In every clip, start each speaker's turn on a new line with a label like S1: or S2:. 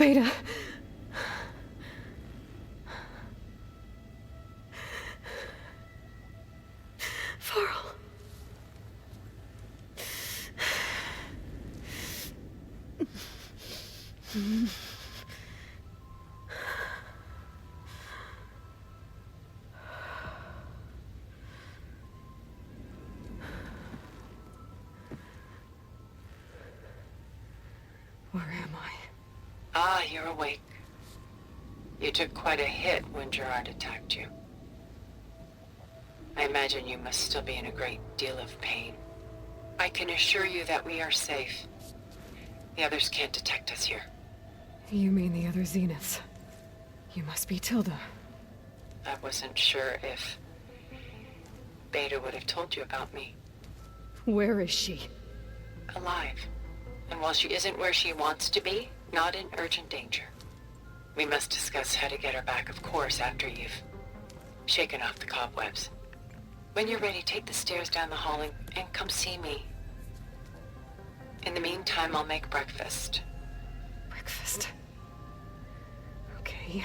S1: Beta. Varl. Where am I?
S2: Ah, you're awake. You took quite a hit when Gerard attacked you. I imagine you must still be in a great deal of pain. I can assure you that we are safe. The others can't detect us here.
S1: You mean the other Zeniths? You must be Tilda.
S2: I wasn't sure if Beta would have told you about me.
S1: Where is she?
S2: Alive. And while she isn't where she wants to be, not in urgent danger. We must discuss how to get her back, of course, after you've shaken off the cobwebs. When you're ready, take the stairs down the hall and come see me. In the meantime, I'll make breakfast.
S1: Breakfast. Okay.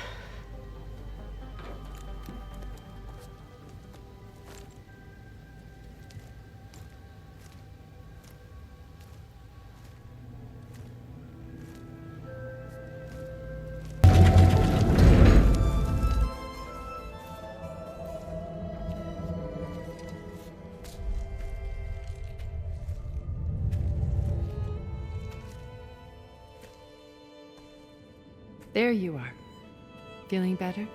S3: There you are. Feeling better?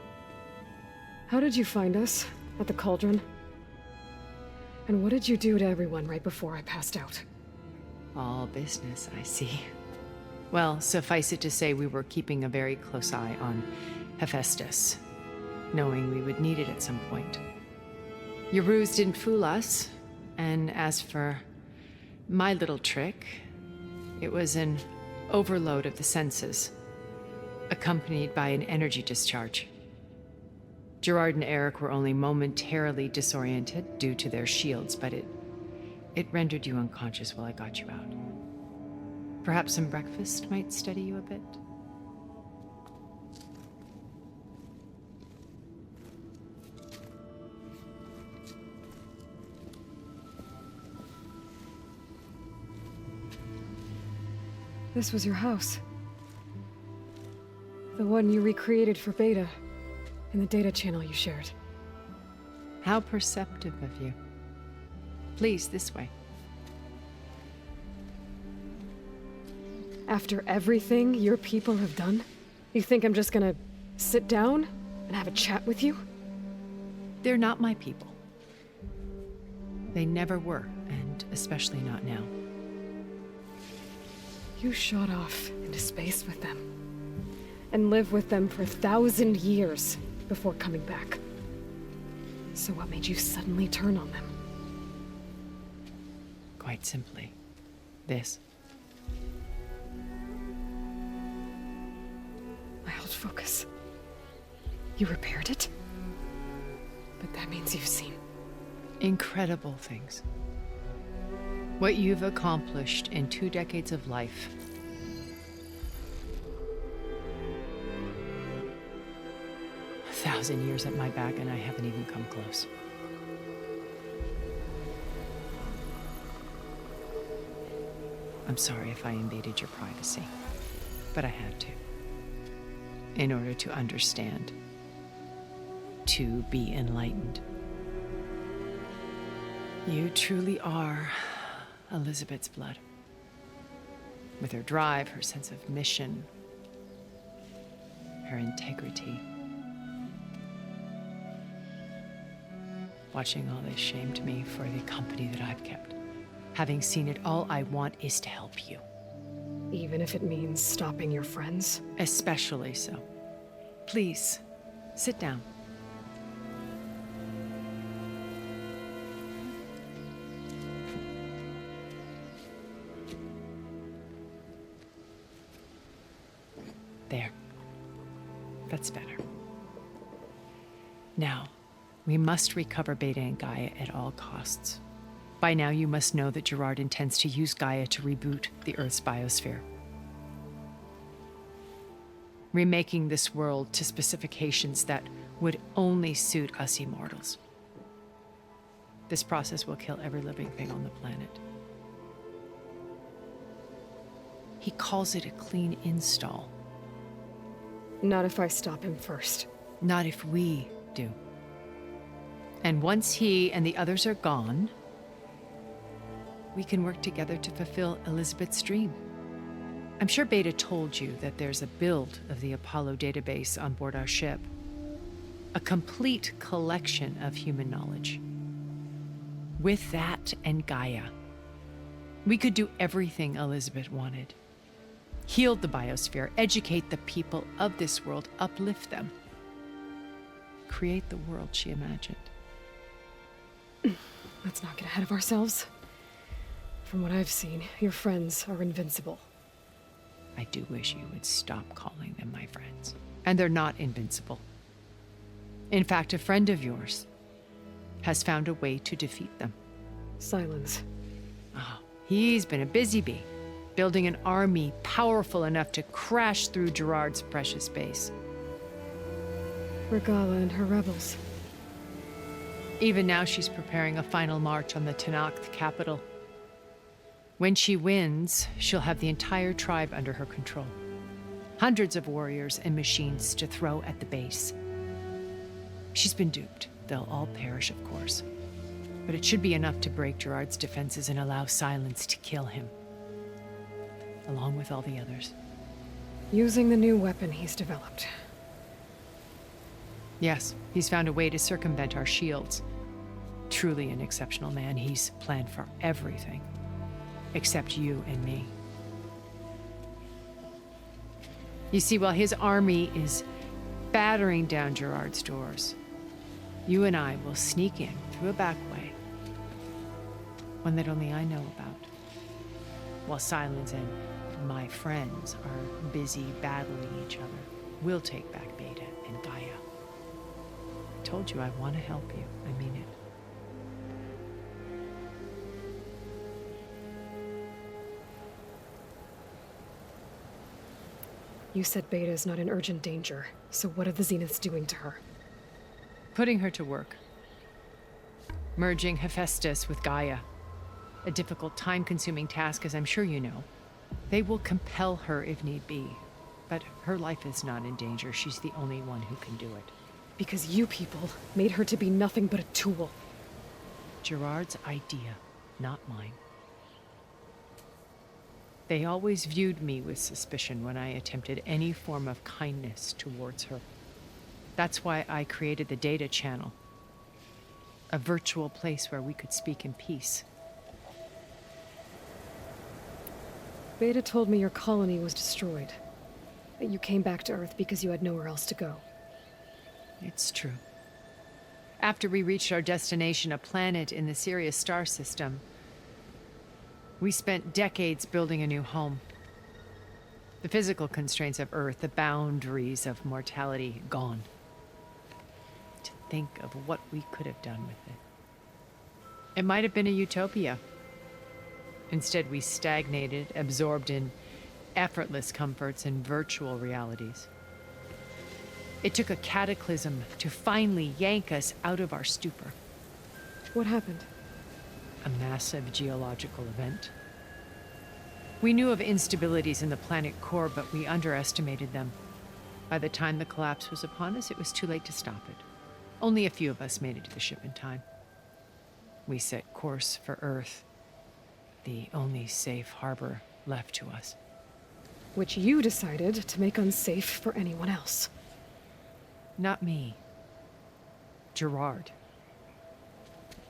S1: How did you find us? At the cauldron? And what did you do to everyone right before I passed out?
S3: All business, I see. Well, suffice it to say we were keeping a very close eye on Hephaestus, knowing we would need it at some point. Your ruse didn't fool us, and as for my little trick, it was an overload of the senses, accompanied by an energy discharge. Gerard and Eric were only momentarily disoriented due to their shields, but it rendered you unconscious while I got you out. Perhaps some breakfast might steady you a bit?
S1: This was your house. The one you recreated for Beta, in the data channel you shared.
S3: How perceptive of you. Please, this way.
S1: After everything your people have done, you think I'm just gonna sit down and have a chat with you?
S3: They're not my people. They never were, and especially not now.
S1: You shot off into space with them, and lived with them for 1,000 years before coming back. So what made you suddenly turn on them?
S3: Quite simply, this.
S1: My old focus. You repaired it? But that means you've seen
S3: Incredible things. What you've accomplished in 2 decades of life. A 1,000 years at my back and I haven't even come close. I'm sorry if I invaded your privacy, but I had to. In order to understand. To be enlightened. You truly are Elizabeth's blood. With her drive, her sense of mission, her integrity. Watching all this shamed me for the company that I've kept. Having seen it, all I want is to help you.
S1: even if it means stopping your friends?
S3: Especially so. Please, sit down. There. That's better. Now, we must recover Beta and Gaia at all costs. By now, you must know that Gerard intends to use Gaia to reboot the Earth's biosphere. remaking this world to specifications that would only suit us immortals. This process will kill every living thing on the planet. He calls it a clean install.
S1: Not if I stop him first.
S3: Not if we do. And once he and the others are gone, we can work together to fulfill Elizabeth's dream. I'm sure Beta told you that there's a build of the Apollo database on board our ship. A complete collection of human knowledge. With that and Gaia, we could do everything Elizabeth wanted. Heal the biosphere, educate the people of this world, uplift them. Create the world she imagined.
S1: Let's not get ahead of ourselves. From what I've seen, your friends are invincible.
S3: I do wish you would stop calling them my friends. And they're not invincible. In fact, a friend of yours has found a way to defeat them.
S1: Silence.
S3: Oh, he's been a busy bee, building an army powerful enough to crash through Gerard's precious base.
S1: Regala and her rebels.
S3: Even now, she's preparing a final march on the Tenakth capital. When she wins, she'll have the entire tribe under her control. Hundreds of warriors and machines to throw at the base. She's been duped. They'll all perish, of course. But it should be enough to break Gerard's defenses and allow Silence to kill him. Along with all the others.
S1: Using the new weapon he's developed.
S3: Yes, he's found a way to circumvent our shields. Truly an exceptional man. He's planned for everything. Except you and me. You see, while his army is battering down Gerard's doors, you and I will sneak in through a back way. One that only I know about. While Silence and my friends are busy battling each other, we'll take back Beta and Gaia. I told you I want to help you. I mean it.
S1: You said Beta is not in urgent danger, so what are the Zeniths doing to her?
S3: Putting her to work. Merging Hephaestus with Gaia. A difficult, time-consuming task, as I'm sure you know. They will compel her if need be. But her life is not in danger. She's the only one who can do it.
S1: Because you people made her to be nothing but a tool.
S3: Gerard's idea, not mine. They always viewed me with suspicion when I attempted any form of kindness towards her. That's why I created the data channel. A virtual place where we could speak in peace.
S1: Beta told me your colony was destroyed. That you came back to Earth because you had nowhere else to go.
S3: It's true. After we reached our destination, a planet in the Sirius star system, we spent decades building a new home. The physical constraints of Earth, the boundaries of mortality, gone. To think of what we could have done with it. It might have been a utopia. Instead, we stagnated, absorbed in effortless comforts and virtual realities. It took a cataclysm to finally yank us out of our stupor.
S1: What happened?
S3: A massive geological event. We knew of instabilities in the planet core, but we underestimated them. By the time the collapse was upon us, it was too late to stop it. Only a few of us made it to the ship in time. We set course for Earth, the only safe harbor left to us.
S1: Which you decided to make unsafe for anyone else.
S3: Not me. Gerard.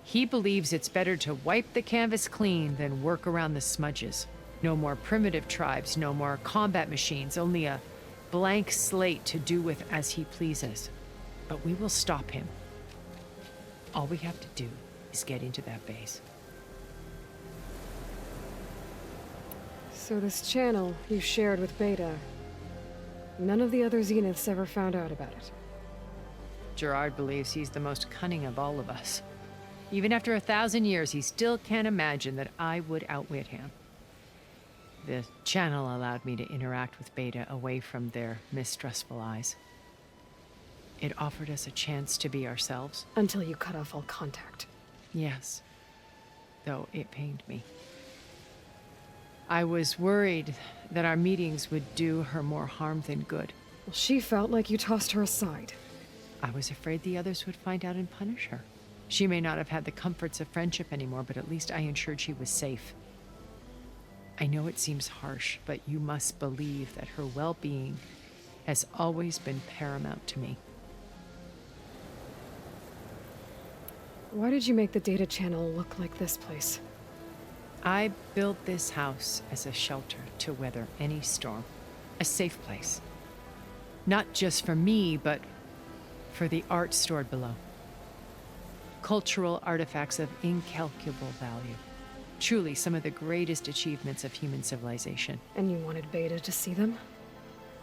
S3: He believes it's better to wipe the canvas clean than work around the smudges. No more primitive tribes, no more combat machines, only a blank slate to do with as he pleases. But we will stop him. All we have to do is get into that base.
S1: So this channel you shared with Beta, none of the other Zeniths ever found out about it.
S3: Gerard believes he's the most cunning of all of us. Even after 1,000 years, he still can't imagine that I would outwit him. The channel allowed me to interact with Beta away from their mistrustful eyes. It offered us a chance to be ourselves.
S1: Until you cut off all contact.
S3: Yes, though it pained me. I was worried that our meetings would do her more harm than good.
S1: Well, she felt like you tossed her aside.
S3: I was afraid the others would find out and punish her. She may not have had the comforts of friendship anymore, but at least I ensured she was safe. I know it seems harsh, but you must believe that her well-being has always been paramount to me.
S1: Why did you make the data channel look like this place?
S3: I built this house as a shelter to weather any storm. A safe place. Not just for me, but for the art stored below. Cultural artifacts of incalculable value. Truly some of the greatest achievements of human civilization.
S1: And you wanted Beta to see them?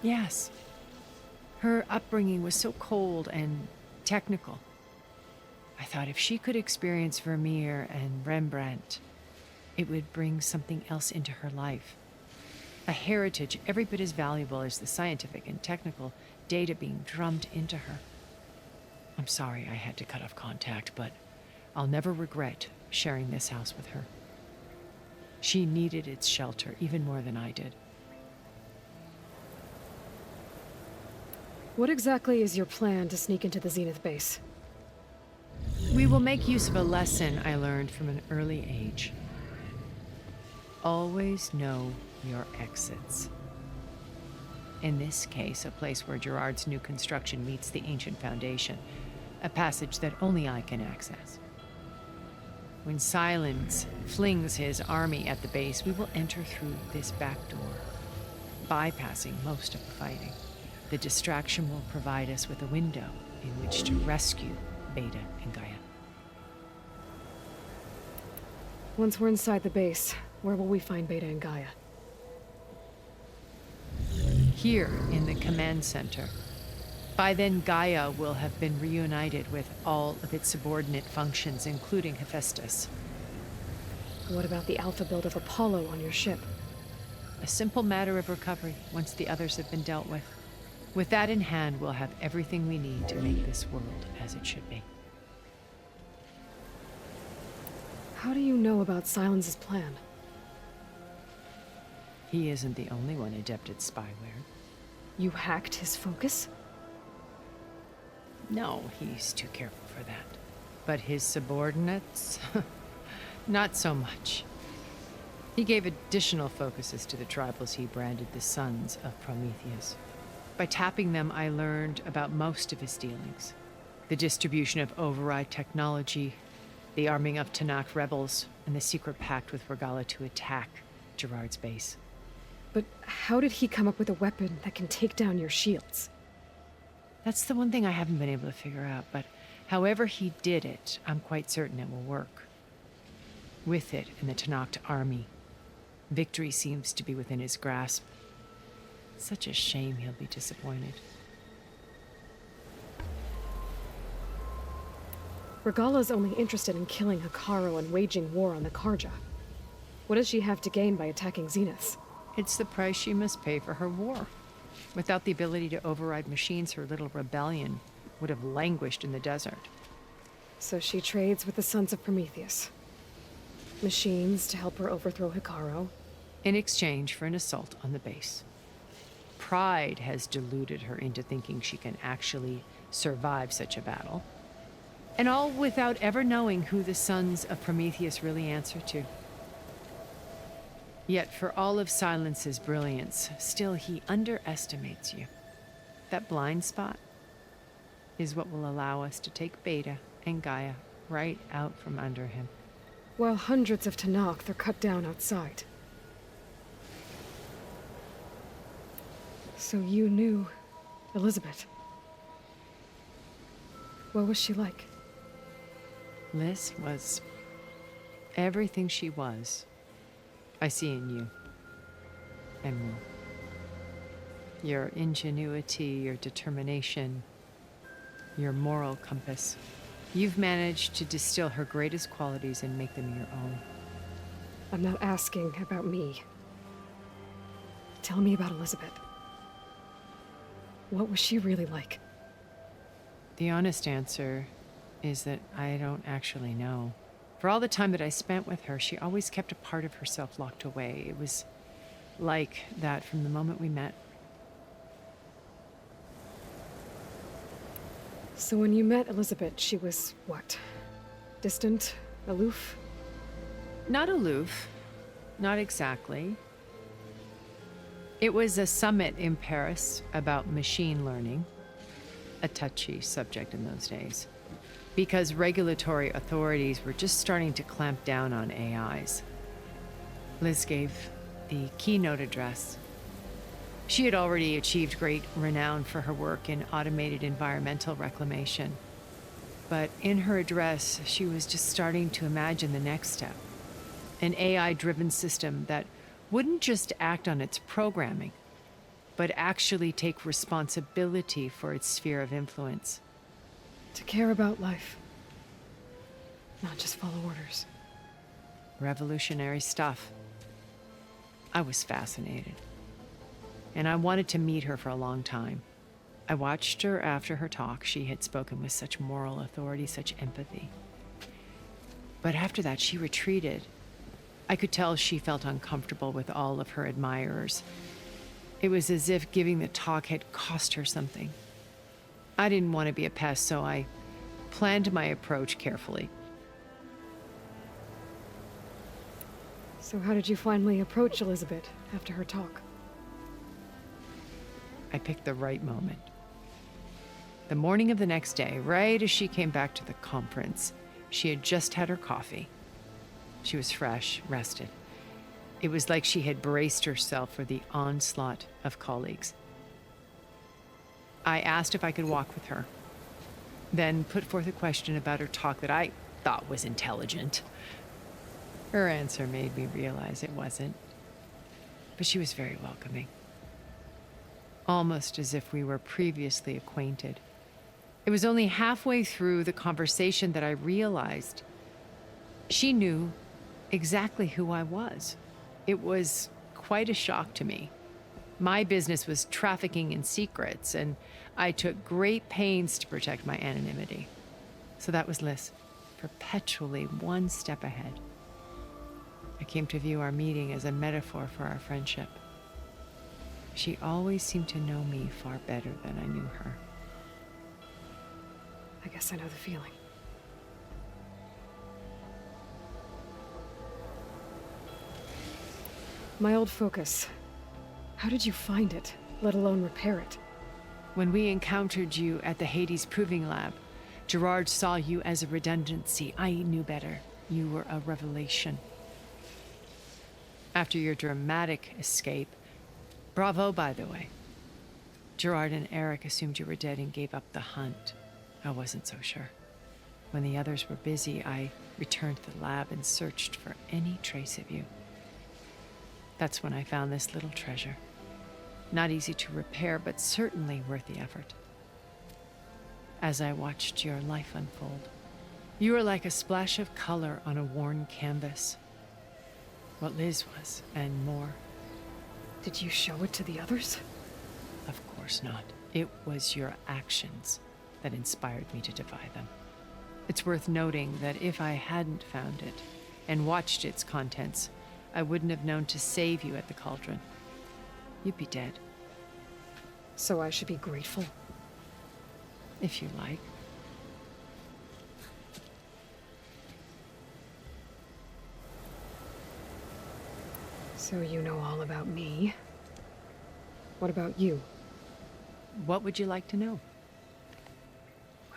S3: Yes. Her upbringing was so cold and technical. I thought if she could experience Vermeer and Rembrandt, it would bring something else into her life. A heritage every bit as valuable as the scientific and technical data being drummed into her. I'm sorry I had to cut off contact, but I'll never regret sharing this house with her. She needed its shelter even more than I did.
S1: What exactly is your plan to sneak into the Zenith base?
S3: We will make use of a lesson I learned from an early age. Always know your exits. In this case, a place where Gerard's new construction meets the ancient foundation, a passage that only I can access. When Silence flings his army at the base, we will enter through this back door, bypassing most of the fighting. The distraction will provide us with a window in which to rescue Beta and Gaia.
S1: Once we're inside the base, where will we find Beta and Gaia?
S3: Here in the command center. By then, Gaia will have been reunited with all of its subordinate functions, including Hephaestus.
S1: What about the alpha build of Apollo on your ship?
S3: A simple matter of recovery once the others have been dealt with. With that in hand, we'll have everything we need to make this world as it should be.
S1: How do you know about Silence's plan?
S3: He isn't the only one adept at spyware.
S1: You hacked his focus?
S3: No, he's too careful for that. But his subordinates? Not so much. He gave additional focuses to the tribals he branded the Sons of Prometheus. By tapping them, I learned about most of his dealings. The distribution of override technology, the arming of Tanakh rebels, and the secret pact with Regala to attack Gerard's base.
S1: But how did he come up with a weapon that can take down your shields?
S3: That's the one thing I haven't been able to figure out, but however he did it, I'm quite certain it will work. With it and the Tanakh army, victory seems to be within his grasp. Such a shame he'll be disappointed.
S1: Regala's only interested in killing Hekarro and waging war on the Karja. What does she have to gain by attacking Zeniths?
S3: It's the price she must pay for her war. Without the ability to override machines, her little rebellion would have languished in the desert.
S1: So she trades with the Sons of Prometheus. Machines to help her overthrow Hekarro.
S3: In exchange for an assault on the base. Pride has deluded her into thinking she can actually survive such a battle. And all without ever knowing who the Sons of Prometheus really answer to. Yet for all of Silence's brilliance, still he underestimates you. That blind spot is what will allow us to take Beta and Gaia right out from under him.
S1: While hundreds of Tanakh are cut down outside. So you knew Elizabeth. What was she like?
S3: Liz was everything she was. I see in you. And more. Your ingenuity, your determination, your moral compass. You've managed to distill her greatest qualities and make them your own.
S1: I'm not asking about me. Tell me about Elizabeth. What was she really like?
S3: The honest answer is that I don't actually know. For all the time that I spent with her, she always kept a part of herself locked away. It was like that from the moment we met.
S1: So when you met Elizabeth, she was what? Distant? Aloof?
S3: Not aloof. Not exactly. It was a summit in Paris about machine learning, a touchy subject in those days, because regulatory authorities were just starting to clamp down on AIs. Liz gave the keynote address. She had already achieved great renown for her work in automated environmental reclamation. But in her address, she was just starting to imagine the next step. An AI-driven system that wouldn't just act on its programming, but actually take responsibility for its sphere of influence.
S1: To care about life. Not just follow orders.
S3: Revolutionary stuff. I was fascinated. And I wanted to meet her for a long time. I watched her after her talk. She had spoken with such moral authority, such empathy. But after that, she retreated. I could tell she felt uncomfortable with all of her admirers. It was as if giving the talk had cost her something. I didn't want to be a pest, so I planned my approach carefully.
S1: So how did you finally approach Elizabeth after her talk?
S3: I picked the right moment. The morning of the next day, right as she came back to the conference, she had just had her coffee. She was fresh, rested. It was like she had braced herself for the onslaught of colleagues. I asked if I could walk with her, then put forth a question about her talk that I thought was intelligent. Her answer made me realize it wasn't, but she was very welcoming. Almost as if we were previously acquainted. It was only halfway through the conversation that I realized she knew exactly who I was. It was quite a shock to me. My business was trafficking in secrets, and I took great pains to protect my anonymity. So that was Liz, perpetually one step ahead. I came to view our meeting as a metaphor for our friendship. She always seemed to know me far better than I knew her.
S1: I guess I know the feeling. My old focus. How did you find it, let alone repair it?
S3: When we encountered you at the Hades Proving Lab, Gerard saw you as a redundancy. I knew better. You were a revelation. After your dramatic escape, bravo, by the way. Gerard and Eric assumed you were dead and gave up the hunt. I wasn't so sure. When the others were busy, I returned to the lab and searched for any trace of you. That's when I found this little treasure. Not easy to repair, but certainly worth the effort. As I watched your life unfold, you were like a splash of color on a worn canvas. What Liz was, and more.
S1: Did you show it to the others?
S3: Of course not. It was your actions that inspired me to defy them. It's worth noting that if I hadn't found it and watched its contents, I wouldn't have known to save you at the cauldron. You'd be dead.
S1: So I should be grateful?
S3: If you like.
S1: So you know all about me. What about you?
S3: What would you like to know?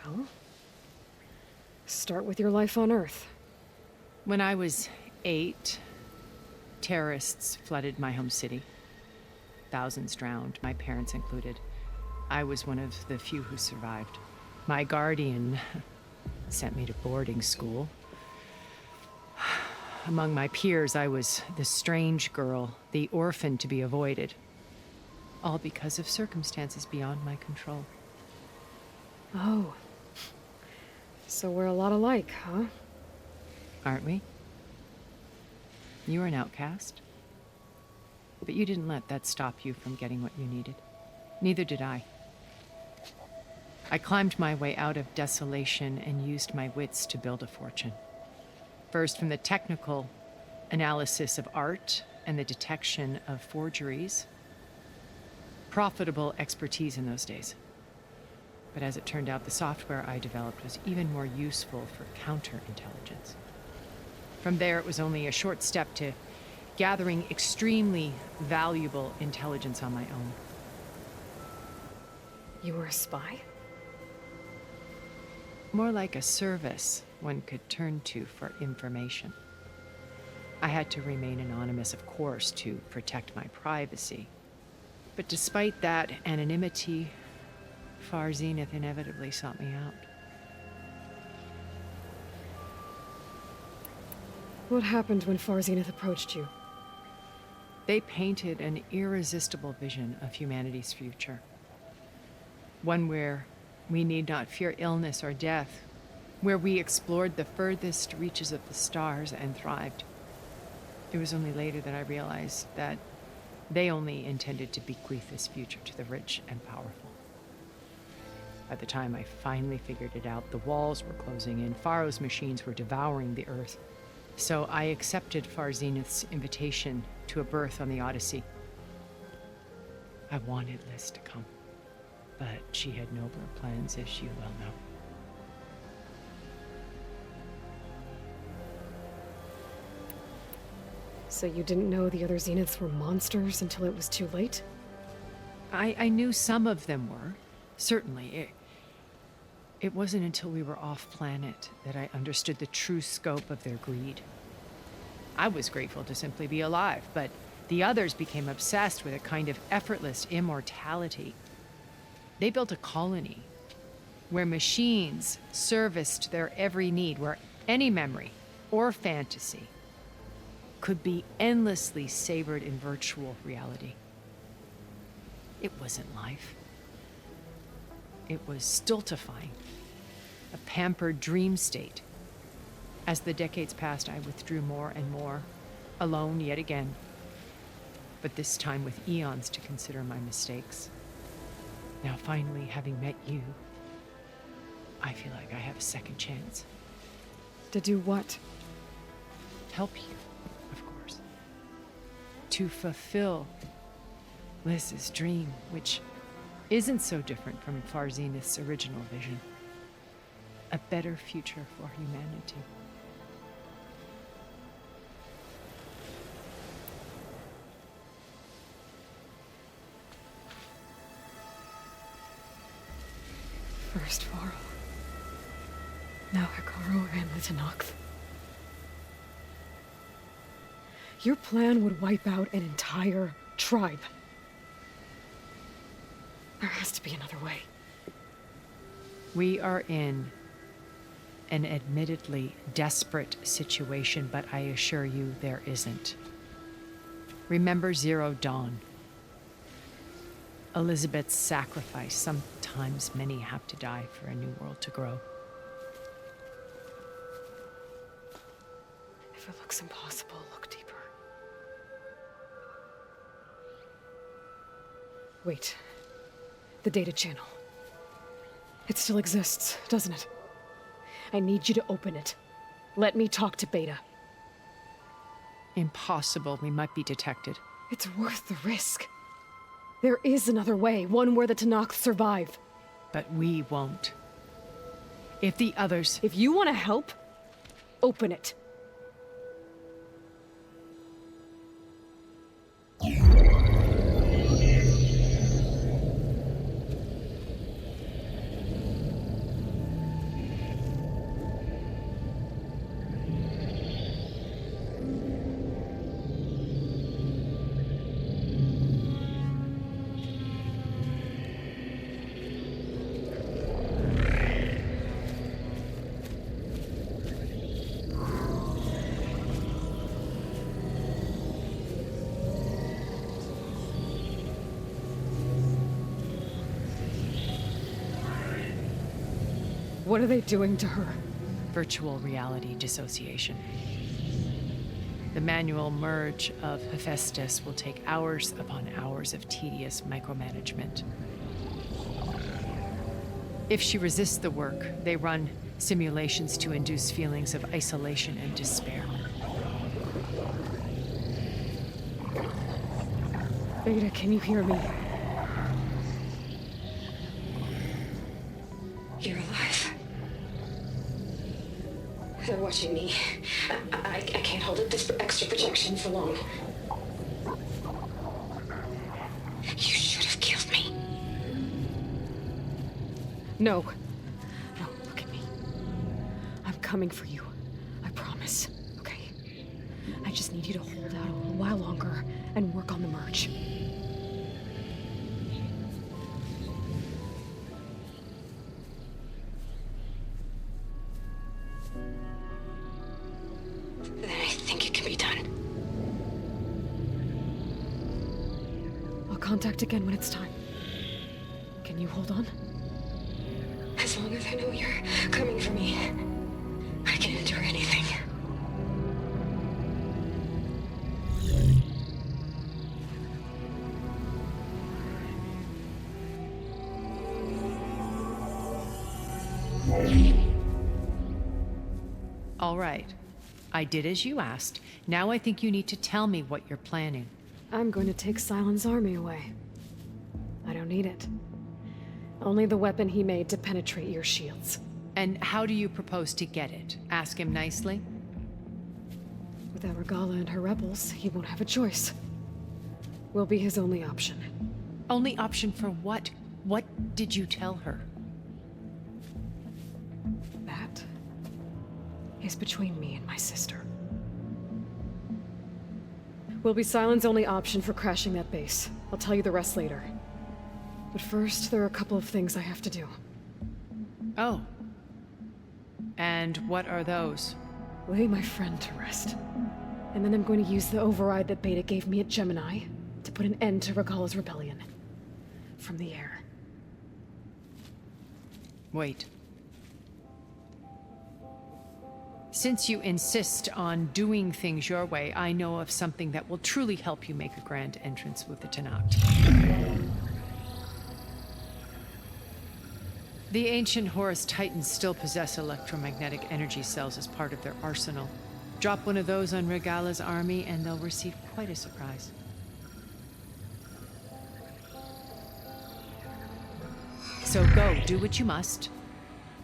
S1: Well, start with your life on Earth.
S3: When I was 8, terrorists flooded my home city. Thousands drowned, my parents included. I was one of the few who survived. My guardian sent me to boarding school. Among my peers, I was the strange girl, the orphan to be avoided. All because of circumstances beyond my control.
S1: Oh. So we're a lot alike, huh?
S3: Aren't we? You're an outcast. But you didn't let that stop you from getting what you needed. Neither did I. I climbed my way out of desolation and used my wits to build a fortune. First, from the technical analysis of art and the detection of forgeries. Profitable expertise in those days. But as it turned out, the software I developed was even more useful for counterintelligence. From there, it was only a short step to gathering extremely valuable intelligence on my own.
S1: You were a spy?
S3: More like a service one could turn to for information. I had to remain anonymous, of course, to protect my privacy. But despite that anonymity, Far Zenith inevitably sought me out.
S1: What happened when Far Zenith approached you?
S3: They painted an irresistible vision of humanity's future. One where we need not fear illness or death, where we explored the furthest reaches of the stars and thrived. It was only later that I realized that they only intended to bequeath this future to the rich and powerful. By the time I finally figured it out, the walls were closing in, Pharaoh's machines were devouring the earth. So I accepted Far Zenith's invitation to a berth on the Odyssey. I wanted Liz to come, but she had nobler plans, as you well know.
S1: So you didn't know the other Zeniths were monsters until it was too late?
S3: I knew some of them were, certainly. It wasn't until we were off-planet that I understood the true scope of their greed. I was grateful to simply be alive, but the others became obsessed with a kind of effortless immortality. They built a colony where machines serviced their every need, where any memory or fantasy could be endlessly savored in virtual reality. It wasn't life. It was stultifying, a pampered dream state. As the decades passed, I withdrew more and more, alone yet again, but this time with eons to consider my mistakes. Now, finally, having met you, I feel like I have a second chance.
S1: To do what?
S3: Help you, of course. To fulfill Liz's dream, which isn't so different from Far Zenith's original vision. A better future for humanity.
S1: First Pharaoh, now Hikaru and the Tenakth. Your plan would wipe out an entire tribe. There has to be another way.
S3: We are in an admittedly desperate situation, but I assure you there isn't. Remember Zero Dawn. Elizabeth's sacrifice. Sometimes many have to die for a new world to grow.
S1: If it looks impossible, look deeper. Wait. The data channel. It still exists, doesn't it? I need you to open it. Let me talk to Beta.
S3: Impossible. We might be detected.
S1: It's worth the risk. There is another way, one where the Tenakth survive.
S3: But we won't. If the others...
S1: If you want to help, open it. What are they doing to her?
S3: Virtual reality dissociation. The manual merge of Hephaestus will take hours upon hours of tedious micromanagement. If she resists the work, they run simulations to induce feelings of isolation and despair.
S1: Beta, can you hear me?
S4: You're alive. They're watching me. I can't hold up this extra projection for long. You should have killed me.
S1: No. No, look at me. I'm coming for you. I promise. Okay? I just need you to hold out a little while longer and work on the merge.
S4: Then I think it can be done.
S1: I'll contact again when it's time. Can you hold on?
S4: As long as I know you're coming for me, I can endure anything.
S3: All right. I did as you asked. Now I think you need to tell me what you're planning.
S1: I'm going to take Sylens' army away. I don't need it. Only the weapon he made to penetrate your shields.
S3: And how do you propose to get it? Ask him nicely?
S1: Without Regala and her rebels, he won't have a choice. We'll be his only option.
S3: Only option for what? What did you tell her?
S1: That is between me and my sister. Will be Sylens' only option for crashing that base. I'll tell you the rest later. But first, there are a couple of things I have to do.
S3: Oh. And what are those?
S1: Lay my friend to rest. And then I'm going to use the override that Beta gave me at Gemini to put an end to Regala's rebellion. From the air.
S3: Wait. Since you insist on doing things your way, I know of something that will truly help you make a grand entrance with the Tenakth. The ancient Horus Titans still possess electromagnetic energy cells as part of their arsenal. Drop one of those on Regala's army and they'll receive quite a surprise. So go, do what you must.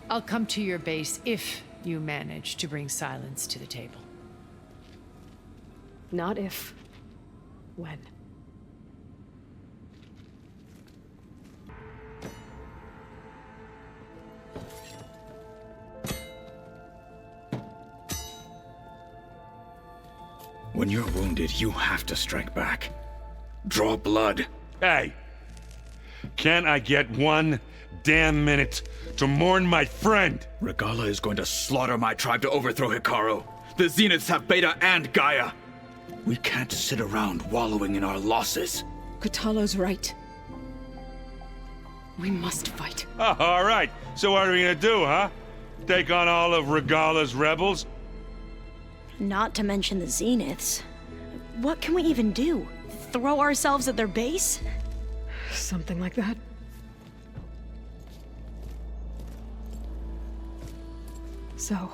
S3: I'll come to your base if you manage to bring Sylens to the table.
S1: Not if. When.
S5: When you're wounded, you have to strike back. Draw blood.
S6: Hey! Can't I get one damn minute to mourn my friend?
S5: Regala is going to slaughter my tribe to overthrow Hikaru. The Zeniths have Beta and Gaia. We can't sit around wallowing in our losses.
S7: Kotallo's right. We must fight.
S6: Oh, all right. So what are we gonna do, huh? Take on all of Regala's rebels?
S8: Not to mention the Zeniths. What can we even do? Throw ourselves at their base?
S1: Something like that. So...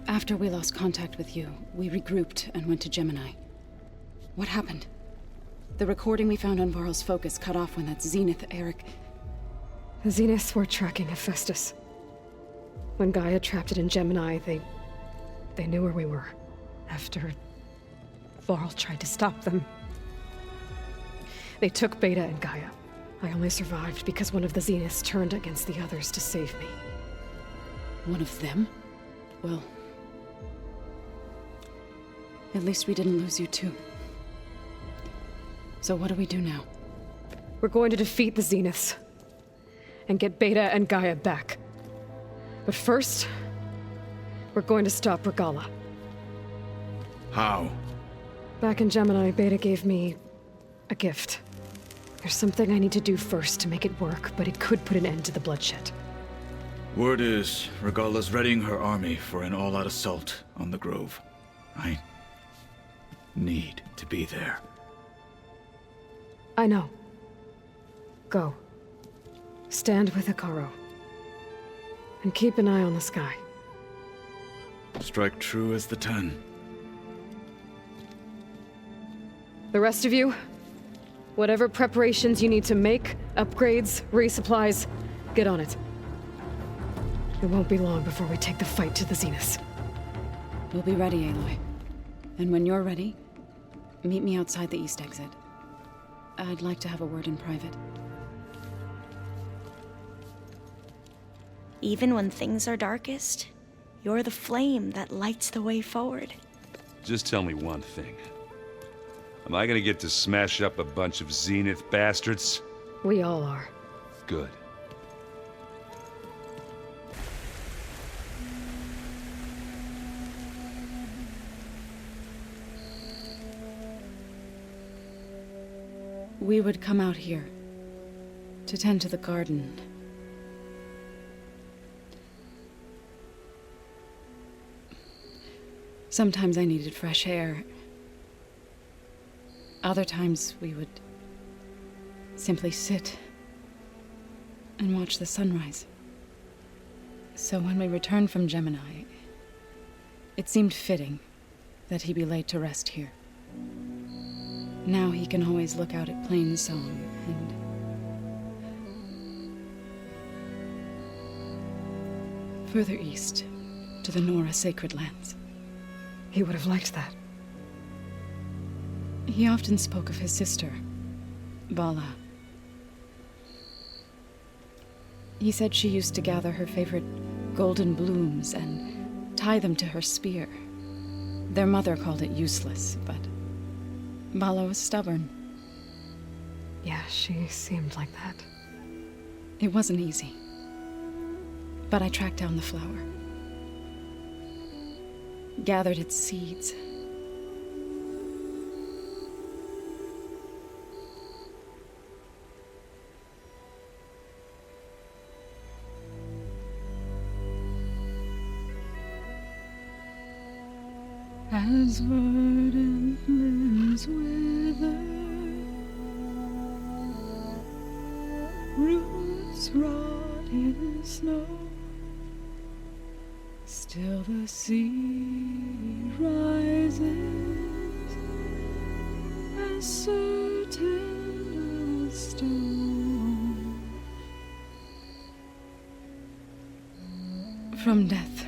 S7: After we lost contact with you, we regrouped and went to Gemini. What happened? The recording we found on Varl's focus cut off when that Zenith Eric...
S1: The Zeniths were tracking Hephaestus. When Gaia trapped it in Gemini, they knew where we were. After Varl tried to stop them. They took Beta and Gaia. I only survived because one of the Zeniths turned against the others to save me.
S7: One of them? Well... At least we didn't lose you too. So what do we do now?
S1: We're going to defeat the Zeniths. And get Beta and Gaia back. But first, we're going to stop Regala.
S5: How?
S1: Back in Gemini, Beta gave me a gift. There's something I need to do first to make it work, but it could put an end to the bloodshed.
S5: Word is, Regala's readying her army for an all-out assault on the Grove. I need to be there.
S1: I know. Go. Stand with Hikaru. And keep an eye on the sky.
S5: Strike true as the 10.
S1: The rest of you, whatever preparations you need to make, upgrades, resupplies, get on it. It won't be long before we take the fight to the Zeniths.
S7: We'll be ready, Aloy. And when you're ready, meet me outside the east exit. I'd like to have a word in private.
S8: Even when things are darkest, you're the flame that lights the way forward.
S6: Just tell me one thing. Am I gonna get to smash up a bunch of Zenith bastards?
S1: We all are.
S6: Good.
S7: We would come out here to tend to the garden. Sometimes I needed fresh air. Other times we would simply sit and watch the sunrise. So when we returned from Gemini, it seemed fitting that he be laid to rest here. Now he can always look out at Plainsong and further east to the Nora Sacred Lands.
S1: He would have liked that.
S7: He often spoke of his sister, Bala. He said she used to gather her favorite golden blooms and tie them to her spear. Their mother called it useless, but Bala was stubborn.
S1: Yeah, she seemed like that.
S7: It wasn't easy. But I tracked down the flower. Gathered its seeds. As verdant limbs wither, roots rot in snow, still the sea rises as certain as stone. From death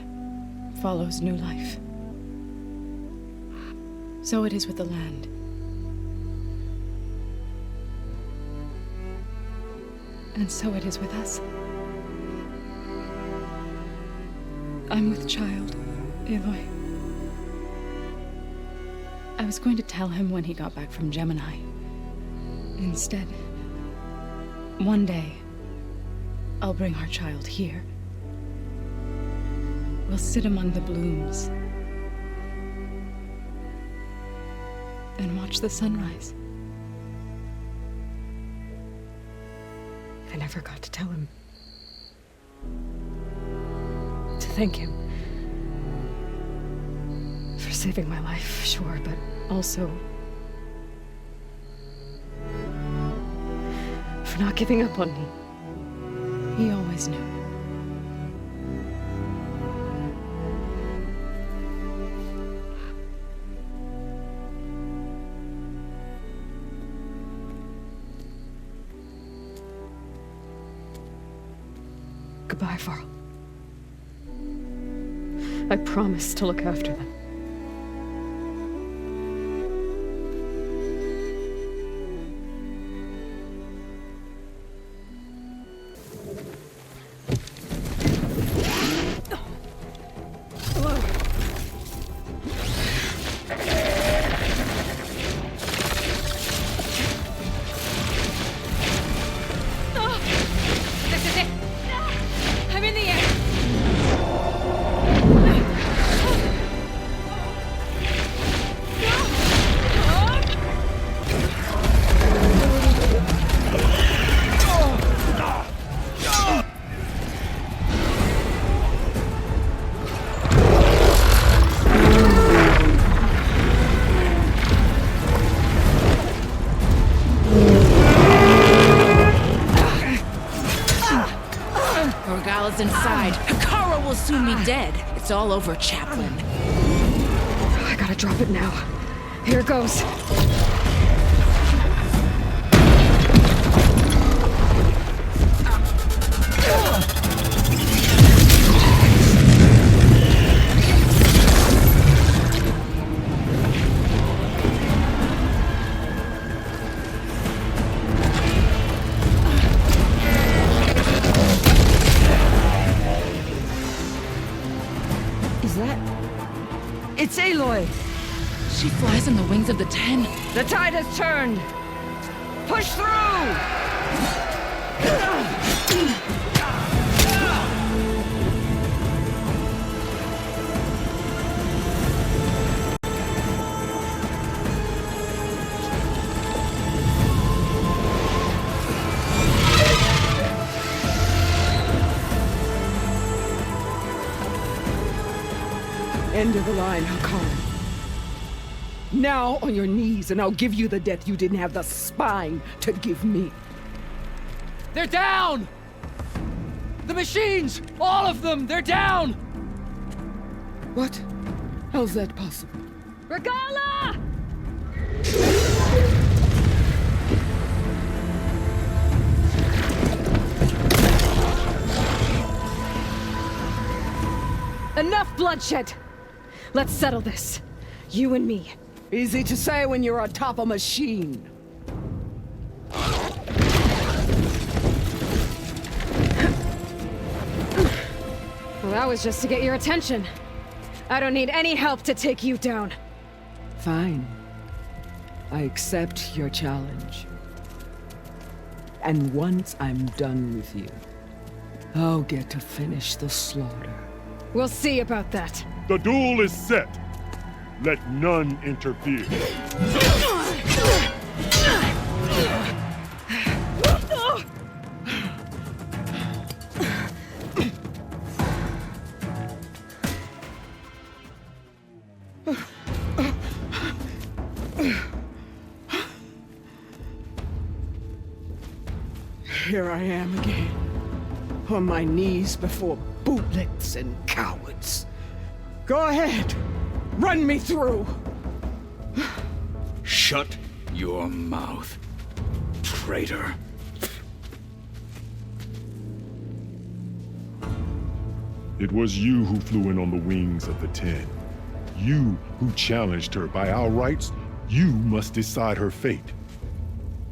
S7: follows new life. So it is with the land. And so it is with us. I'm with child, Aloy. I was going to tell him when he got back from Gemini. Instead, one day, I'll bring our child here. We'll sit among the blooms and watch the sunrise.
S1: I never got to tell him. To thank him. For saving my life, sure, but also for not giving up on me.
S7: He always knew.
S1: Goodbye, Varl. I promise to look after them.
S9: This is it! I'm in the air! Morgala's inside. Hikaru will soon be dead. It's all over, Chaplain.
S1: I gotta drop it now. Here goes.
S10: It's Aloy!
S9: She flies on the wings of the 10.
S10: The tide has turned! Push through!
S11: End of the line, Hikaru. Now on your knees, and I'll give you the death you didn't have the spine to give me.
S10: They're down! The machines! All of them! They're down!
S11: What? How's that possible?
S1: Regala! Enough bloodshed! Let's settle this. You and me.
S11: Easy to say when you're on top of a machine.
S1: Well, that was just to get your attention. I don't need any help to take you down.
S11: Fine. I accept your challenge. And once I'm done with you, I'll get to finish the slaughter.
S1: We'll see about that.
S6: The duel is set. Let none interfere.
S11: Here I am again, on my knees before bootlets and cowards. Go ahead, run me through.
S5: Shut your mouth, traitor.
S6: It was you who flew in on the wings of the 10. You who challenged her. By our rights, you must decide her fate.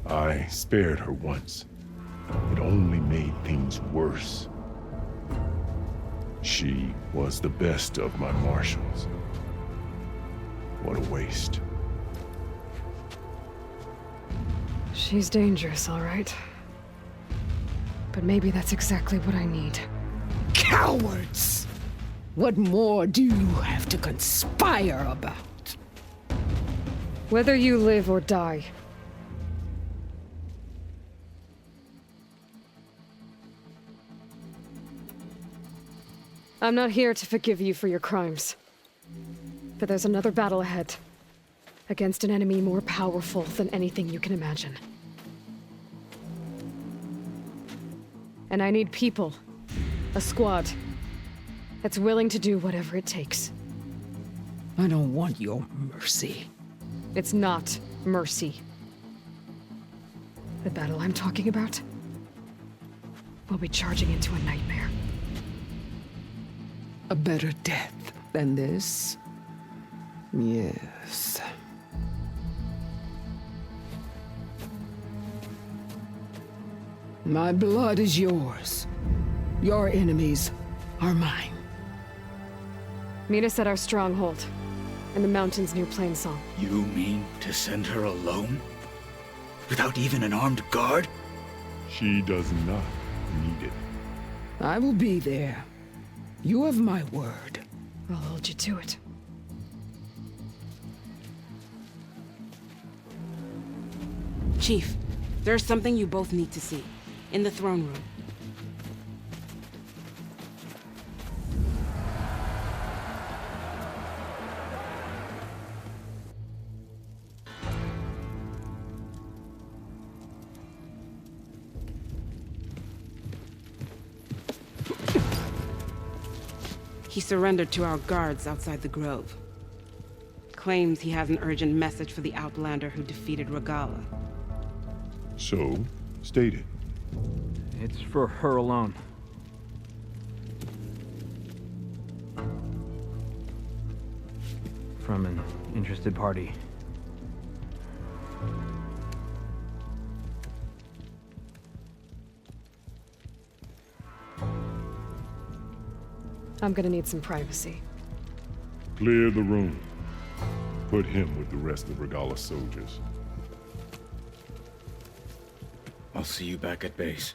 S6: I spared her once. It only made things worse. She was the best of my marshals. What a waste.
S1: She's dangerous, all right. But maybe that's exactly what I need.
S11: Cowards! What more do you have to conspire about?
S1: Whether you live or die. I'm not here to forgive you for your crimes. But there's another battle ahead. Against an enemy more powerful than anything you can imagine. And I need people. A squad. That's willing to do whatever it takes.
S11: I don't want your mercy.
S1: It's not mercy. The battle I'm talking about will be charging into a nightmare.
S11: A better death than this? Yes. My blood is yours. Your enemies are mine.
S1: Meet us at our stronghold, in the mountains near Plainsong.
S5: You mean to send her alone? Without even an armed guard?
S6: She does not need it.
S11: I will be there. You have my word.
S1: I'll hold you to it.
S10: Chief, there's something you both need to see. In the throne room.
S12: He surrendered to our guards outside the grove. Claims he has an urgent message for the Outlander who defeated Regala.
S6: So, state it.
S10: It's for her alone. From an interested party.
S1: I'm gonna need some privacy.
S6: Clear the room. Put him with the rest of Regala's soldiers.
S5: I'll see you back at base.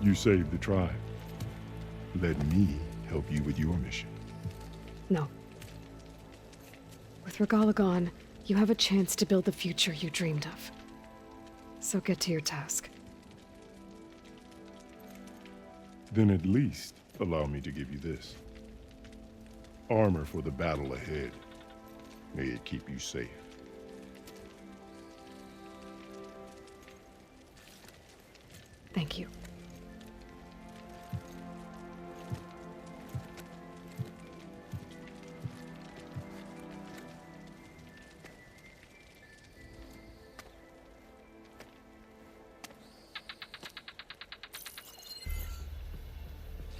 S6: You saved the tribe. Let me help you with your mission.
S1: No. With Regala gone, you have a chance to build the future you dreamed of. So get to your task.
S6: Then at least allow me to give you this. Armor for the battle ahead. May it keep you safe.
S1: Thank you.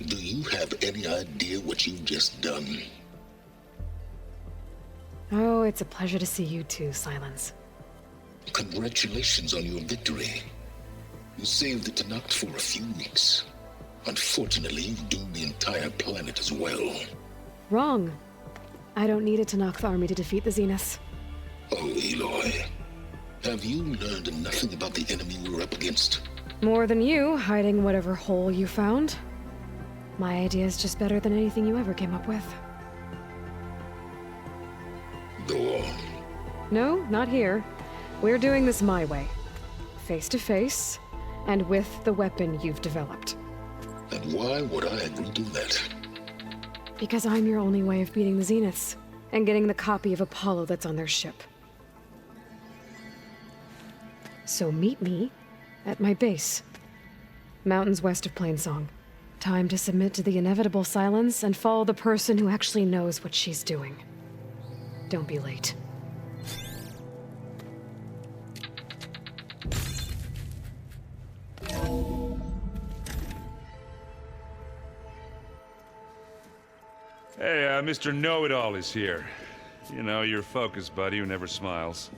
S13: Do you have any idea what you've just done?
S1: Oh, it's a pleasure to see you too, Silence.
S13: Congratulations on your victory. You saved the Tenakth for a few weeks. Unfortunately, you've doomed the entire planet as well.
S1: Wrong. I don't need a Tenakth army to defeat the Zeniths.
S13: Oh, Aloy. Have you learned nothing about the enemy we're up against?
S1: More than you, hiding whatever hole you found. My idea is just better than anything you ever came up with.
S13: Go on.
S1: No, not here. We're doing this my way. Face to face, and with the weapon you've developed.
S13: And why would I agree to that?
S1: Because I'm your only way of beating the Zeniths, and getting the copy of Apollo that's on their ship. So meet me at my base. Mountains west of Plainsong. Time to submit to the inevitable silence and follow the person who actually knows what she's doing. Don't be late.
S14: Hey, Mr. Know-It-All is here. You know, your focus buddy who never smiles.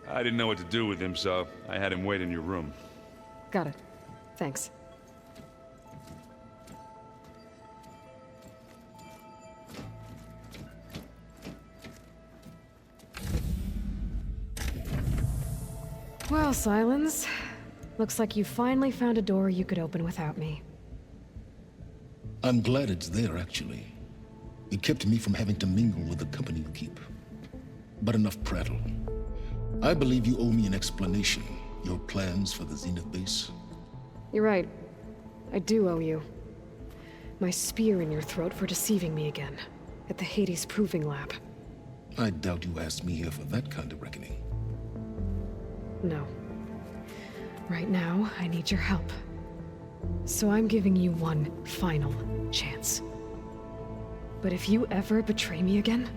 S14: I didn't know what to do with him, so I had him wait in your room.
S1: Got it. Thanks. Well, Silence. Looks like you finally found a door you could open without me.
S13: I'm glad it's there, actually. It kept me from having to mingle with the company you keep. But enough prattle. I believe you owe me an explanation. Your plans for the Zenith base?
S1: You're right. I do owe you. My spear in your throat for deceiving me again. At the Hades Proving Lab.
S13: I doubt you asked me here for that kind of reckoning.
S1: No. Right now, I need your help. So I'm giving you one final chance. But if you ever betray me again,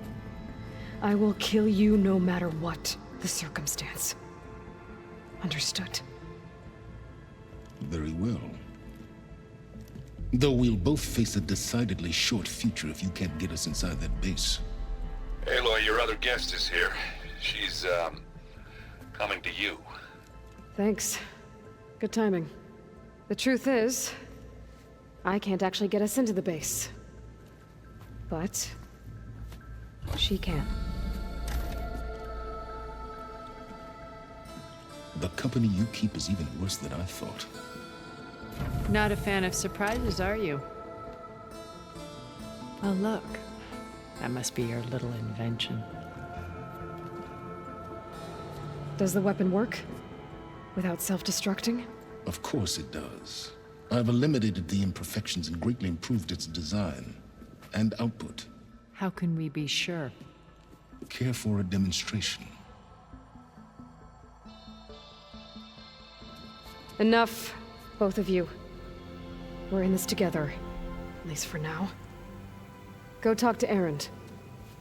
S1: I will kill you no matter what the circumstance. Understood?
S13: Very well. Though we'll both face a decidedly short future if you can't get us inside that base.
S15: Aloy, your other guest is here. She's, coming to you.
S1: Thanks. Good timing. The truth is, I can't actually get us into the base. But she can.
S13: The company you keep is even worse than I thought.
S3: Not a fan of surprises, are you? Oh, look. That must be your little invention.
S1: Does the weapon work? Without self-destructing?
S13: Of course it does. I've eliminated the imperfections and greatly improved its design and output.
S3: How can we be sure?
S13: Care for a demonstration?
S1: Enough, both of you. We're in this together, at least for now. Go talk to Erend.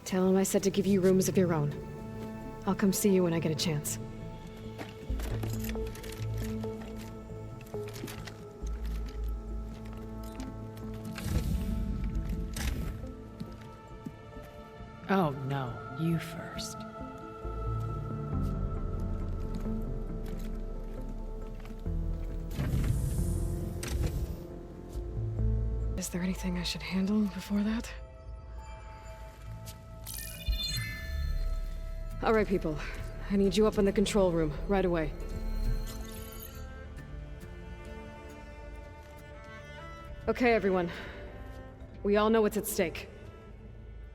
S1: Tell him I said to give you rooms of your own. I'll come see you when I get a chance.
S3: Oh no, you first.
S1: Is there anything I should handle before that? All right, people. I need you up in the control room, right away. Okay, everyone. We all know what's at stake.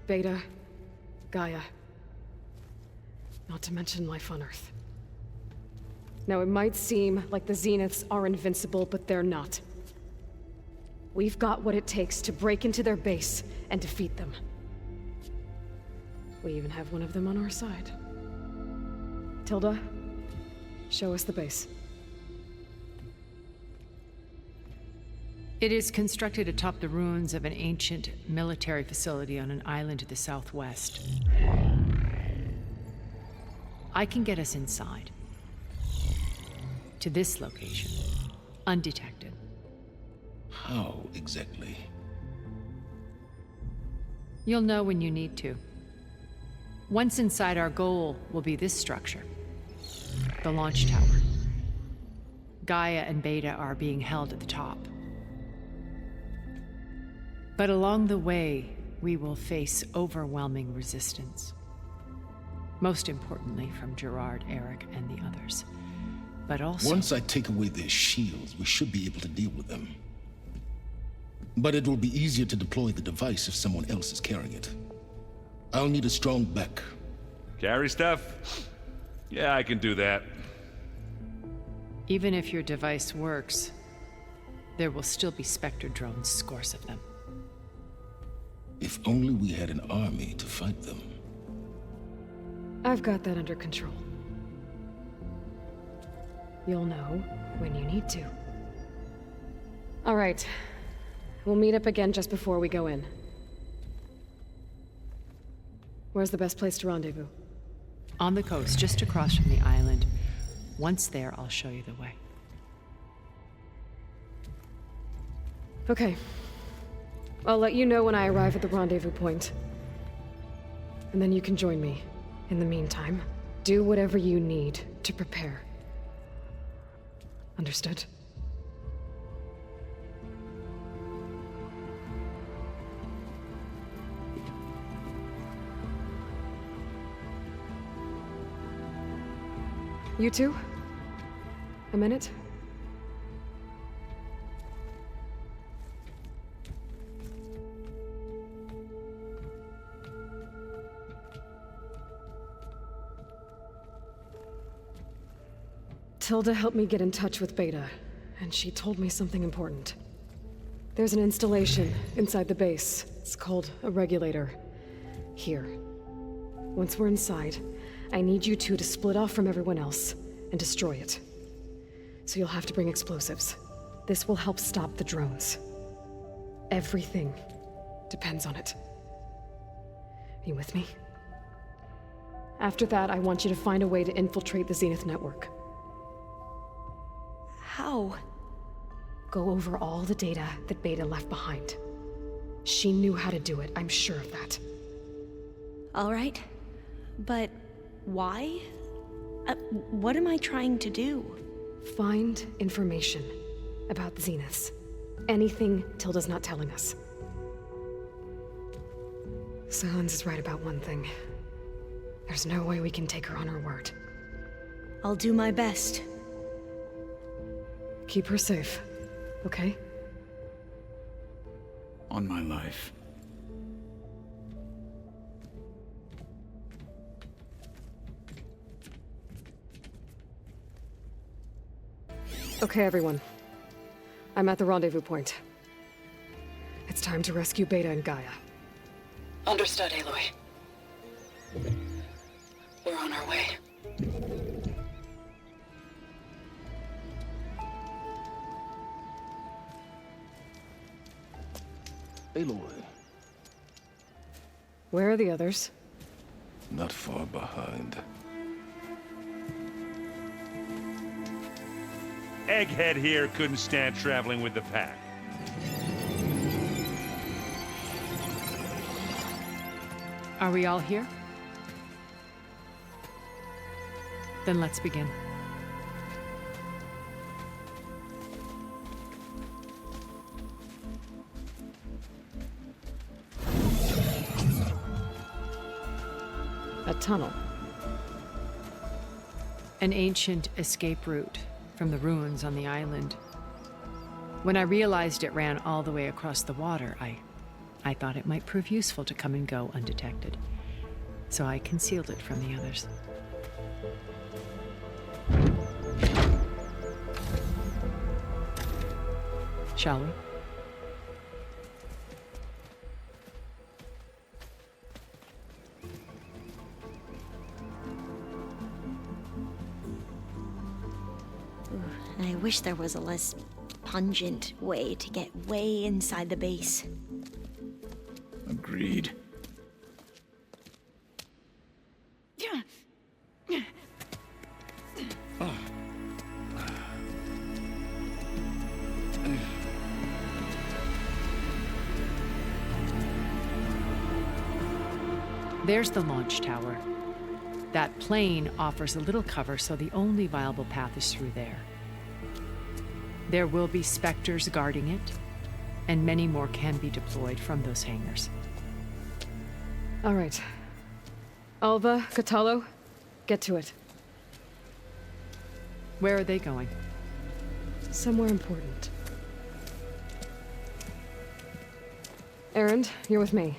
S1: Beta, Gaia. Not to mention life on Earth. Now, it might seem like the Zeniths are invincible, but they're not. We've got what it takes to break into their base and defeat them. We even have one of them on our side. Tilda, show us the base.
S3: It is constructed atop the ruins of an ancient military facility on an island to the southwest. I can get us inside. To this location, undetected.
S13: How exactly?
S3: You'll know when you need to. Once inside, our goal will be this structure. The launch tower. Gaia and Beta are being held at the top. But along the way, we will face overwhelming resistance. Most importantly from Gerard, Eric, and the others. But also...
S13: Once I take away their shields, we should be able to deal with them. But it will be easier to deploy the device if someone else is carrying it. I'll need a strong back.
S14: Carry stuff? Yeah, I can do that.
S3: Even if your device works, there will still be Spectre drones, scores of them.
S13: If only we had an army to fight them.
S1: I've got that under control. You'll know when you need to. All right. We'll meet up again just before we go in. Where's the best place to rendezvous?
S3: On the coast, just across from the island. Once there, I'll show you the way.
S1: Okay. I'll let you know when I arrive at the rendezvous point. And then you can join me. In the meantime, do whatever you need to prepare. Understood? You two? A minute? Tilda helped me get in touch with Beta, and she told me something important. There's an installation inside the base. It's called a regulator. Here. Once we're inside, I need you two to split off from everyone else and destroy it. So you'll have to bring explosives. This will help stop the drones. Everything depends on it. Are you with me? After that, I want you to find a way to infiltrate the Zenith network.
S8: How?
S1: Go over all the data that Beta left behind. She knew how to do it, I'm sure of that.
S8: All right. But why? What am I trying to do?
S1: Find information about the Zeniths. Anything Tilda's not telling us. Sans is right about one thing. There's no way we can take her on her word.
S8: I'll do my best.
S1: Keep her safe, okay?
S5: On my life.
S1: Okay, everyone. I'm at the rendezvous point. It's time to rescue Beta and Gaia.
S2: Understood, Aloy. We're on our way.
S13: Aloy.
S1: Where are the others?
S13: Not far behind.
S14: Egghead here couldn't stand traveling with the pack.
S3: Are we all here? Then let's begin.
S1: A tunnel.
S3: An ancient escape route from the ruins on the island. When I realized it ran all the way across the water, I thought it might prove useful to come and go undetected. So I concealed it from the others. Shall we?
S8: I wish there was a less pungent way to get way inside the base.
S5: Agreed.
S3: There's the launch tower. That plane offers a little cover, so the only viable path is through there. There will be specters guarding it, and many more can be deployed from those hangars.
S1: All right. Alva, Catalo, get to it.
S3: Where are they going?
S1: Somewhere important. Erend, you're with me.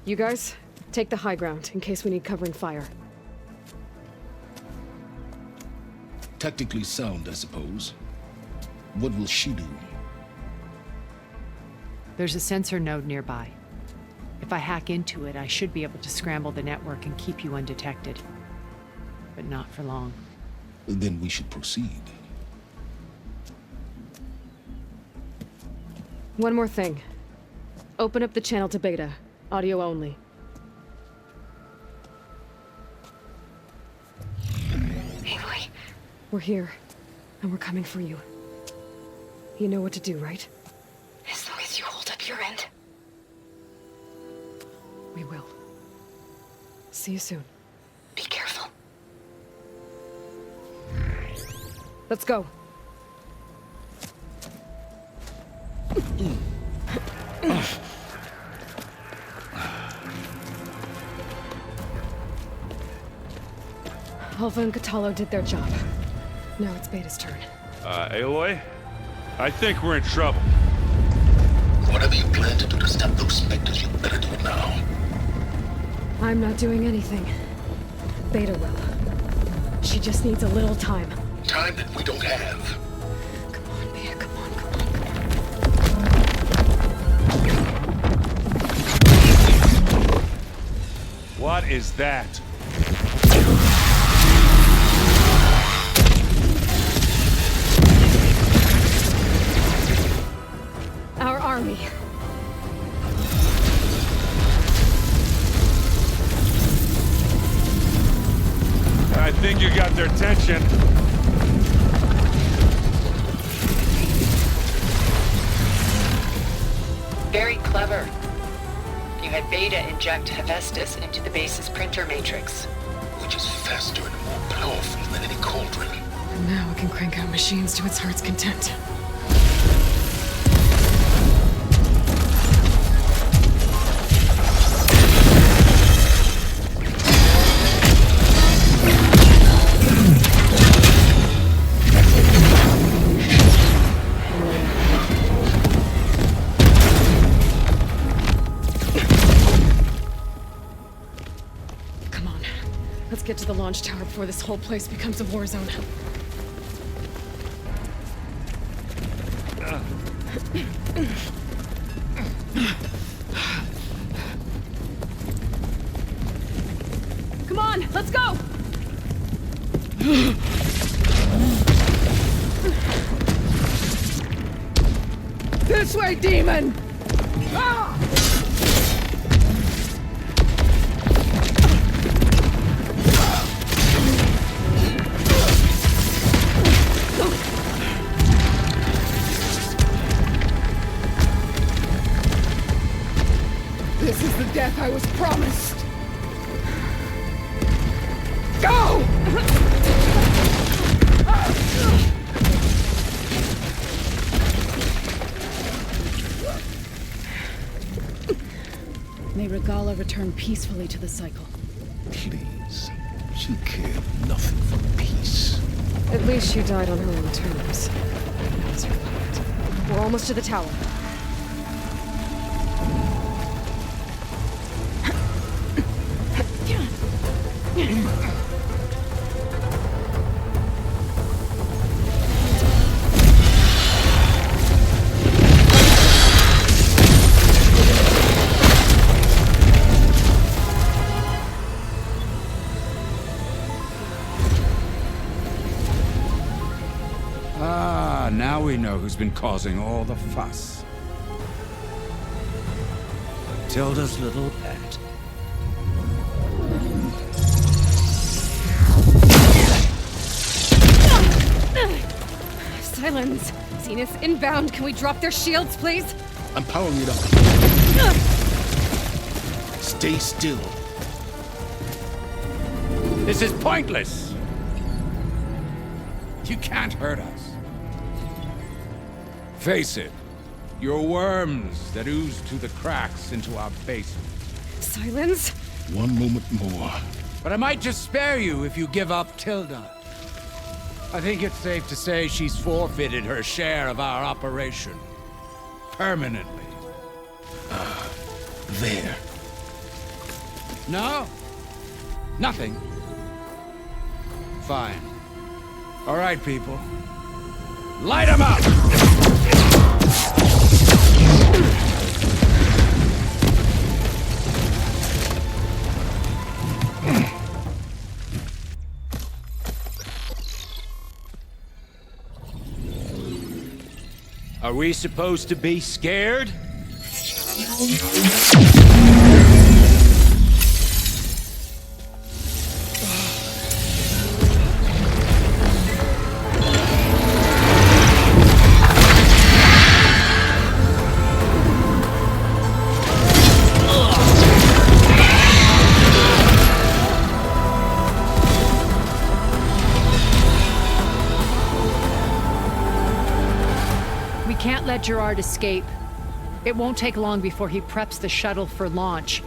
S1: You guys, take the high ground in case we need covering fire.
S13: Tactically sound, I suppose. What will she do?
S3: There's a sensor node nearby. If I hack into it, I should be able to scramble the network and keep you undetected. But not for long.
S13: Then we should proceed.
S1: One more thing. Open up the channel to Beta. Audio only.
S4: Aloy?
S1: We're here, and we're coming for you. You know what to do, right?
S4: As long as you hold up your end.
S1: We will. See you soon.
S4: Be careful.
S1: Let's go. Alva and Catalo did their job. Now it's Beta's turn.
S14: Aloy? I think we're in trouble.
S13: Whatever you plan to do to stop those specters, you better do it now.
S1: I'm not doing anything. Beta will. She just needs a little time.
S13: Time that we don't have.
S1: Come on, Beta, come on, come on.
S14: What is that?
S1: Our army.
S14: I think you got their attention.
S2: Very clever. You had Beta inject Hephaestus into the base's printer matrix.
S13: Which is faster and more powerful than any cauldron.
S1: And now it can crank out machines to its heart's content. Get to the launch tower before this whole place becomes a war zone. Come on, let's go!
S11: This way, demon! Ah! like I was promised. Go!
S7: May Regala return peacefully to the cycle.
S13: Please. She cared nothing for peace.
S1: At least she died on her own terms. That was her point. We're almost to the tower.
S16: Now we know who's been causing all the fuss. Tilda's little pet.
S1: Silence! Zenith inbound. Can we drop their shields, please?
S13: I'm powering it up. Stay still.
S16: This is pointless! You can't hurt us. Face it, you're worms that ooze through the cracks into our basement.
S1: Silence?
S13: One moment more.
S16: But I might just spare you if you give up Tilda. I think it's safe to say she's forfeited her share of our operation. Permanently.
S13: There.
S16: No? Nothing? Fine. All right, people. Light 'em up! Are we supposed to be scared?
S3: Can't let Gerard escape. It won't take long before he preps the shuttle for launch.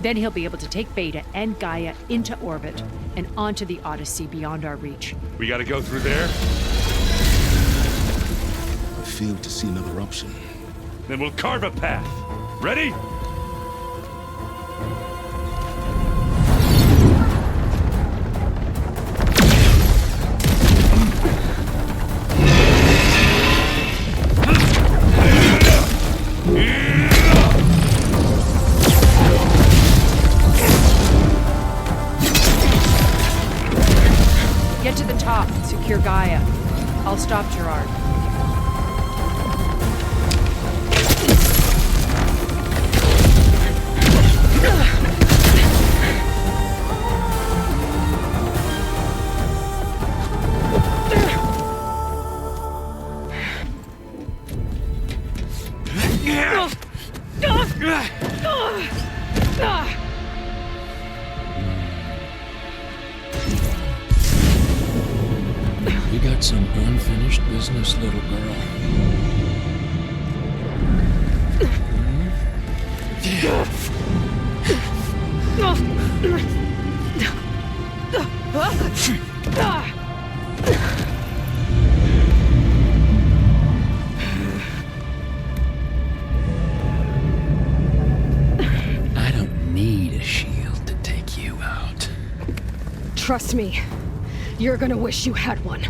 S3: Then he'll be able to take Beta and Gaia into orbit and onto the Odyssey beyond our reach.
S14: We gotta go through there?
S13: I failed to see another option.
S14: Then we'll carve a path. Ready?
S3: Get to the top and secure Gaia. I'll stop Gerard.
S17: You got some unfinished business, little girl. I don't need a shield to take you out.
S1: Trust me, you're gonna wish you had one.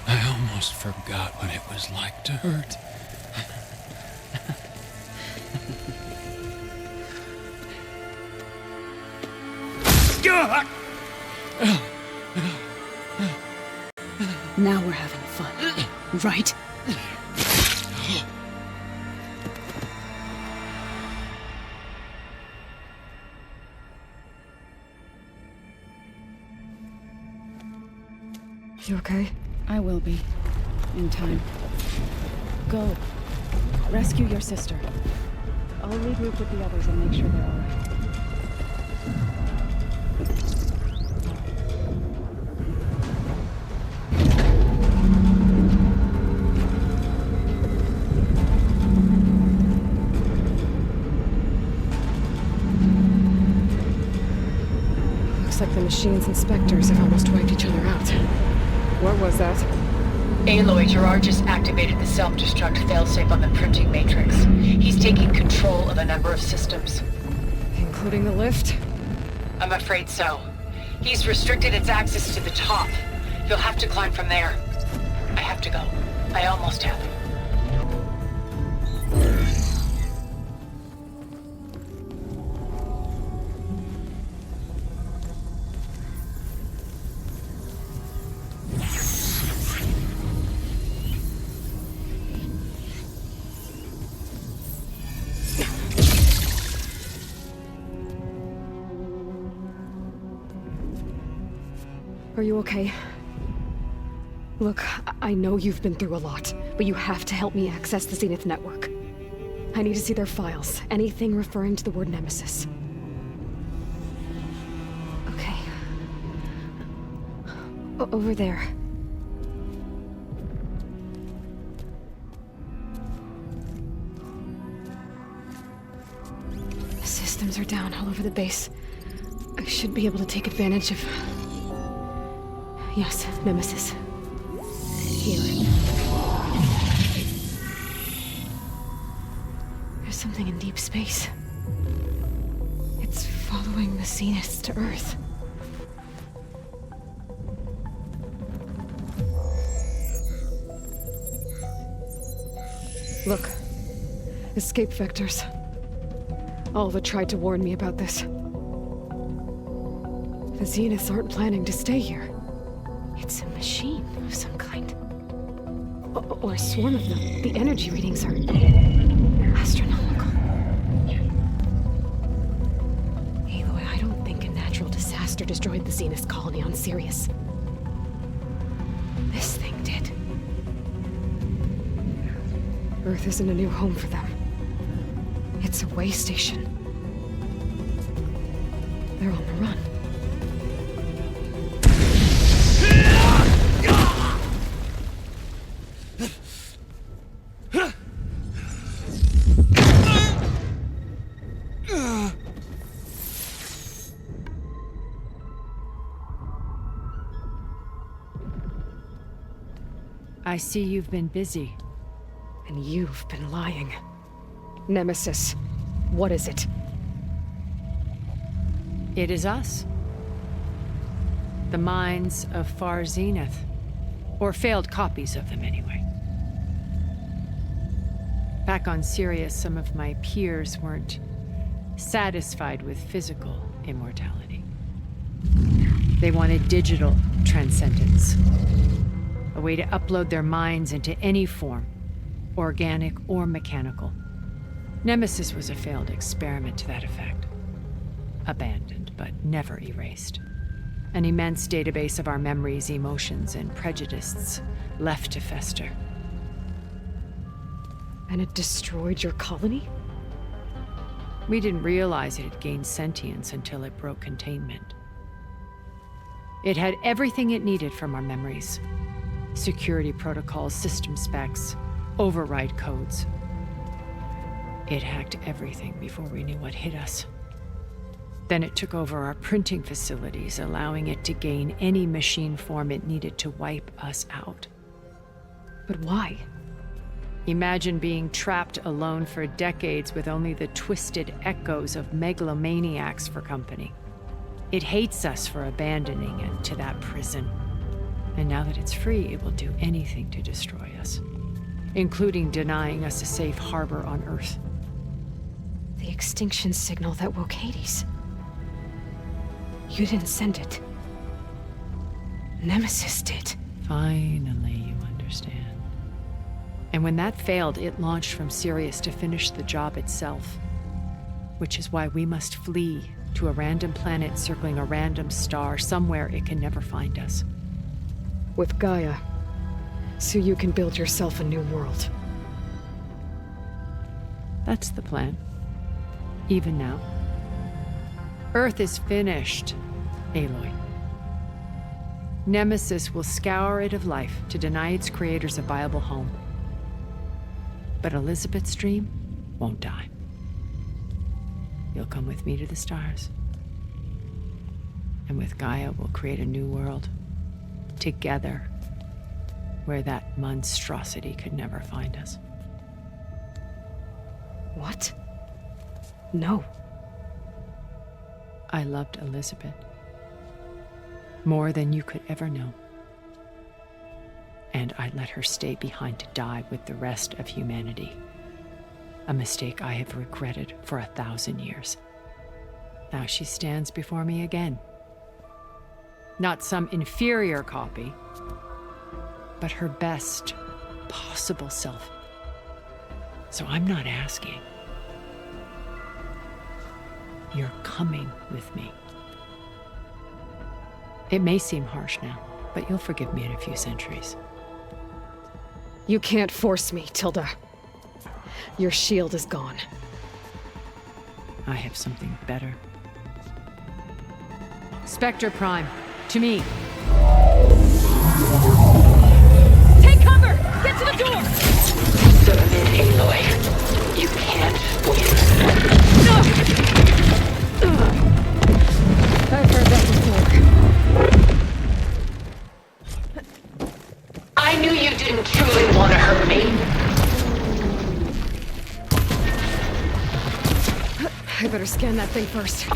S17: I almost forgot what it was like to hurt.
S7: Now we're having fun, right?
S1: You okay?
S7: I will be. In time. Go. Rescue your sister. I'll regroup with the others and make sure they're all right.
S1: Looks like the machine's inspectors have almost wiped each other out. What was that?
S2: Aloy, Gerard just activated the self-destruct failsafe on the printing matrix. He's taking control of a number of systems.
S1: Including the lift?
S2: I'm afraid so. He's restricted its access to the top. You'll have to climb from there. I have to go. I almost have.
S1: Are you okay? Look, I know you've been through a lot, but you have to help me access the Zenith network. I need to see their files, anything referring to the word Nemesis. Okay. Over there. The systems are down all over the base. I should be able to take advantage of... Yes, Nemesis. Here. There's something in deep space. It's following the Zeniths to Earth. Look. Escape vectors. Alva tried to warn me about this. The Zeniths aren't planning to stay here. It's a machine of some kind. Or a swarm of them. The energy readings are... astronomical. Aloy, I don't think a natural disaster destroyed the Zenith colony on Sirius. This thing did. Earth isn't a new home for them. It's a way station. They're on the run.
S3: I see you've been busy.
S1: And you've been lying. Nemesis, what is it?
S3: It is us. The minds of Far Zenith. Or failed copies of them, anyway. Back on Sirius, some of my peers weren't satisfied with physical immortality. They wanted digital transcendence. A way to upload their minds into any form, organic or mechanical. Nemesis was a failed experiment to that effect. Abandoned, but never erased. An immense database of our memories, emotions, and prejudices left to fester.
S1: And it destroyed your colony?
S3: We didn't realize it had gained sentience until it broke containment. It had everything it needed from our memories. Security protocols, system specs, override codes. It hacked everything before we knew what hit us. Then it took over our printing facilities, allowing it to gain any machine form it needed to wipe us out.
S1: But why?
S3: Imagine being trapped alone for decades with only the twisted echoes of megalomaniacs for company. It hates us for abandoning it to that prison. And now that it's free, it will do anything to destroy us, including denying us a safe harbor on Earth.
S1: The extinction signal that woke Hades. You didn't send it. Nemesis did.
S3: Finally, you understand. And when that failed, it launched from Sirius to finish the job itself. Which is why we must flee to a random planet circling a random star, somewhere it can never find us.
S1: With Gaia, So you can build yourself a new world.
S3: That's the plan. Even now. Earth is finished, Aloy. Nemesis will scour it of life to deny its creators a viable home. But Elizabeth's dream won't die. You'll come with me to the stars. And with Gaia, we'll create a new world. Together. Where that monstrosity could never find us.
S1: What? No.
S3: I loved Elizabeth. More than you could ever know. And I let her stay behind to die with the rest of humanity. A mistake I have regretted for 1,000 years. Now she stands before me again. Not some inferior copy, but her best possible self. So I'm not asking. You're coming with me. It may seem harsh now, but you'll forgive me in a few centuries.
S1: You can't force me, Tilda. Your shield is gone.
S3: I have something better. Spectre Prime, to me.
S1: Take cover! Get to the door!
S2: Submit, Aloy. You can't win.
S1: I've heard that before.
S2: I knew you didn't truly want to hurt me.
S1: I better scan that thing first.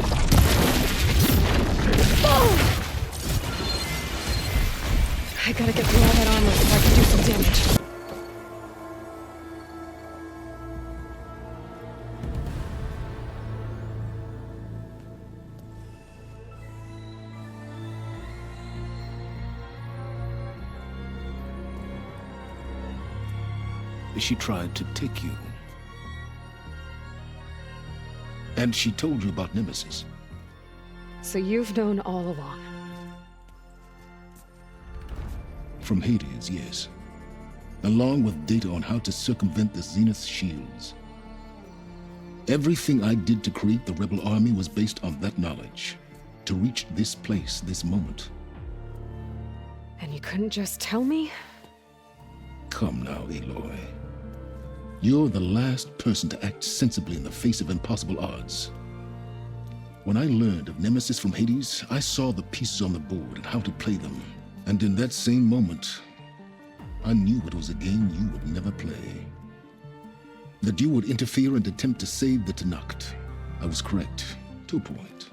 S1: I gotta get through all that armor so I can do some damage.
S13: She tried to take you. And she told you about Nemesis.
S1: So you've known all along.
S13: From Hades, yes. Along with data on how to circumvent the Zenith shields. Everything I did to create the rebel army was based on that knowledge. To reach this place, this moment.
S1: And you couldn't just tell me?
S13: Come now, Aloy. You're the last person to act sensibly in the face of impossible odds. When I learned of Nemesis from Hades, I saw the pieces on the board and how to play them. And in that same moment, I knew it was a game you would never play. That you would interfere and attempt to save the Tenakth. I was correct, to a point.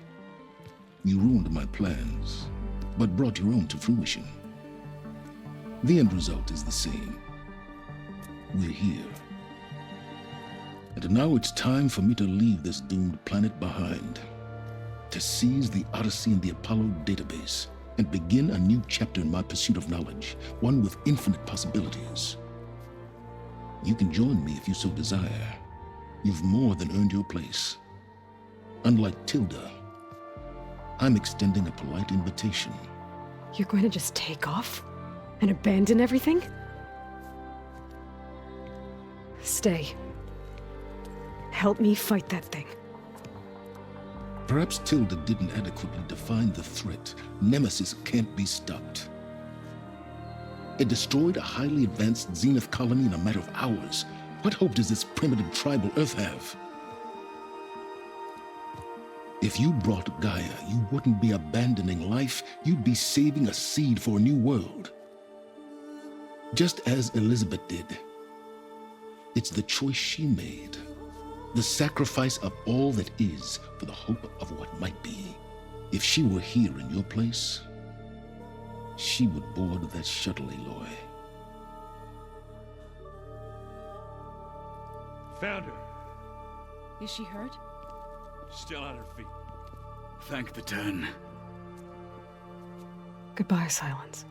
S13: You ruined my plans, but brought your own to fruition. The end result is the same. We're here. And now it's time for me to leave this doomed planet behind. To seize the Odyssey and the Apollo database, and begin a new chapter in my pursuit of knowledge, one with infinite possibilities. You can join me if you so desire. You've more than earned your place. Unlike Tilda, I'm extending a polite invitation.
S1: You're going to just take off? And abandon everything? Stay. Help me fight that thing.
S13: Perhaps Tilda didn't adequately define the threat. Nemesis can't be stopped. It destroyed a highly advanced Zenith colony in a matter of hours. What hope does this primitive tribal Earth have? If you brought Gaia, you wouldn't be abandoning life, you'd be saving a seed for a new world. Just as Elizabeth did. It's the choice she made. The sacrifice of all that is for the hope of what might be. If she were here in your place, she would board that shuttle, Aloy.
S14: Found her.
S7: Is she hurt?
S14: Still on her feet.
S5: Thank the 10.
S1: Goodbye, Silence.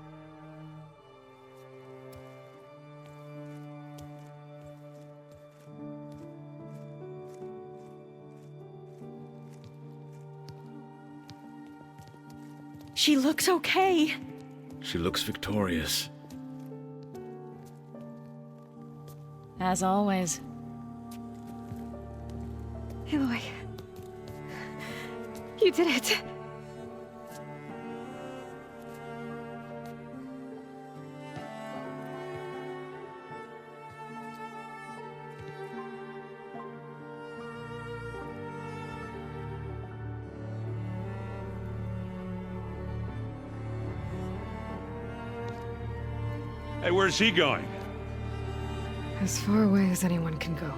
S8: She looks okay.
S5: She looks victorious.
S7: As always.
S1: Aloy. You did it.
S14: Hey, where's he going?
S1: As far away as anyone can go.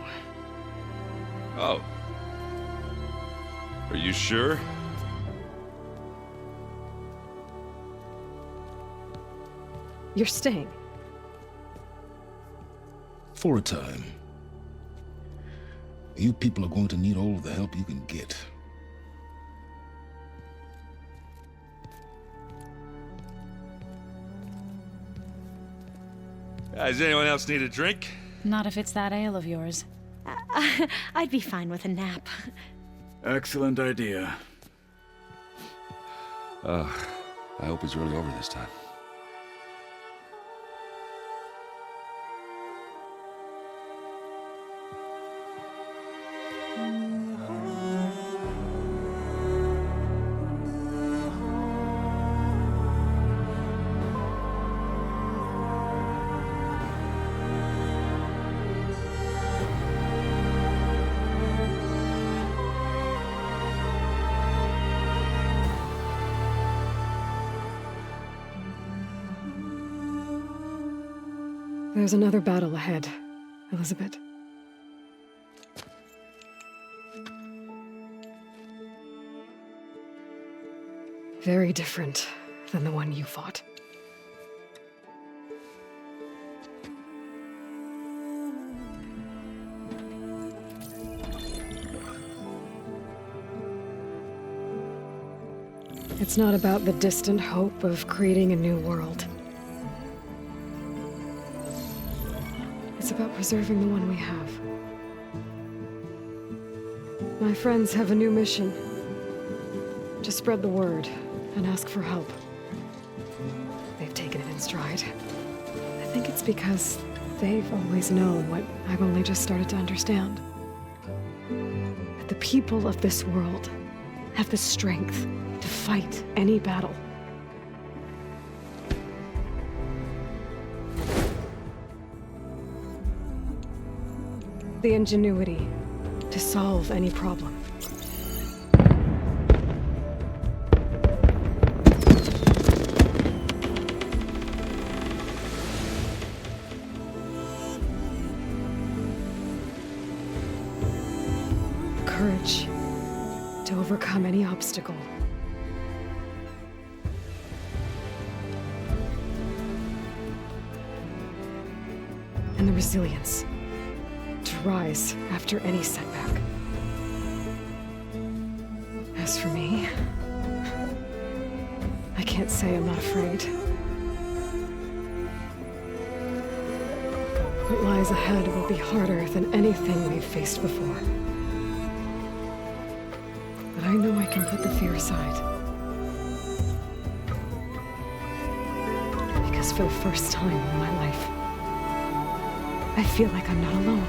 S14: Oh. Are you sure?
S1: You're staying.
S13: For a time. You people are going to need all of the help you can get.
S14: Does anyone else need a drink?
S7: Not if it's that ale of yours.
S8: I'd be fine with a nap.
S5: Excellent idea.
S15: I hope it's really over this time.
S1: There's another battle ahead, Elizabeth. Very different than the one you fought. It's not about the distant hope of creating a new world. It's about preserving the one we have. My friends have a new mission. To spread the word and ask for help. They've taken it in stride. I think it's because they've always known what I've only just started to understand. That the people of this world have the strength to fight any battle. The ingenuity to solve any problem. Courage to overcome any obstacle. And the resilience to rise after any setback. As for me, I can't say I'm not afraid. What lies ahead will be harder than anything we've faced before. But I know I can put the fear aside. Because for the first time in my life, I feel like I'm not alone.